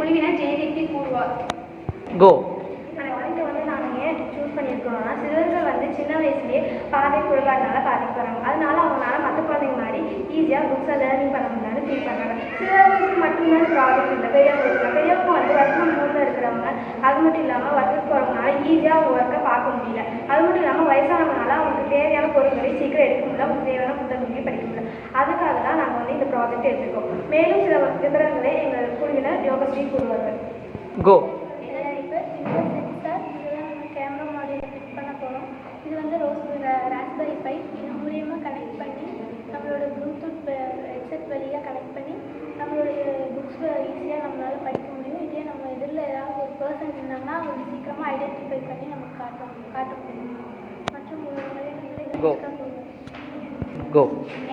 குழுவினர் ஜேவிபி கூறுவார். கோ. நாங்கள் ஏன் சூஸ் பண்ணியிருக்கோம்னா, சிறுவர்கள் சின்ன வயசுலேயே பார்வை குறைபாடுனால பாதிக்கிறாங்க. அதனால அவங்களால மற்ற குழந்தைங்க மாதிரி ஈஸியாக புக்ஸை லேர்னிங் பண்ண முடியலன்னு ஃபீல் பண்ணுறாங்க. சிறுவர்களுக்கு மட்டும்தான் ப்ராப்ளம் இல்லை, பெரியவங்க வருஷம் 3 இருக்கிறவங்க, அது மட்டும் இல்லாமல் ஒர்க்குக்கு போகிறவங்களால ஈஸியாக அவங்க ஒர்க்கை பார்க்க முடியல. அது மட்டும் இல்லாமல் வயசானவங்களால அவங்களுக்கு தேவையான பொருட்களை சீக்கிரம் எடுக்க முடியல, அவங்களுக்கு தேவையான புத்தகங்களையும் படிக்க முடியல. அதுக்காக தான் நாங்கள் இந்த ப்ராஜெக்ட் எடுத்துருக்கோம். மேலும் சில விவரங்களை எங்கள் குழுவினர் யோகஸ்ரீ கூறுவார்கள். கோ. ராஸ்பெரி பை இது மூலியமாக கனெக்ட் பண்ணி நம்மளோட ப்ளூடூத் ஹெட்செட் வழியாக கனெக்ட் பண்ணி நம்மளுடைய புக்ஸை ஈஸியாக நம்மளால் படிக்க முடியும். இதே நம்ம எதிரில் ஏதாவது ஒரு பர்சன் இருந்தாங்கன்னா அவங்க சீக்கிரமாக ஐடென்டிஃபை பண்ணி நமக்கு காட்ட முடியும். மற்றும்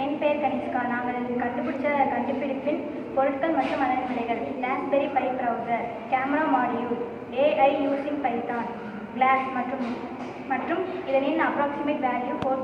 என் பேர் கனிஷ்கா. நாங்கள் கண்டுபிடிச்ச கண்டுபிடிப்பின் பொருட்கள் மற்றும் அதன் விலைகள்: Raspberry Pi browser, camera module, AI using Python, glass மற்றும் இதனின் அப்ராக்சிமேட் வேல்யூ 4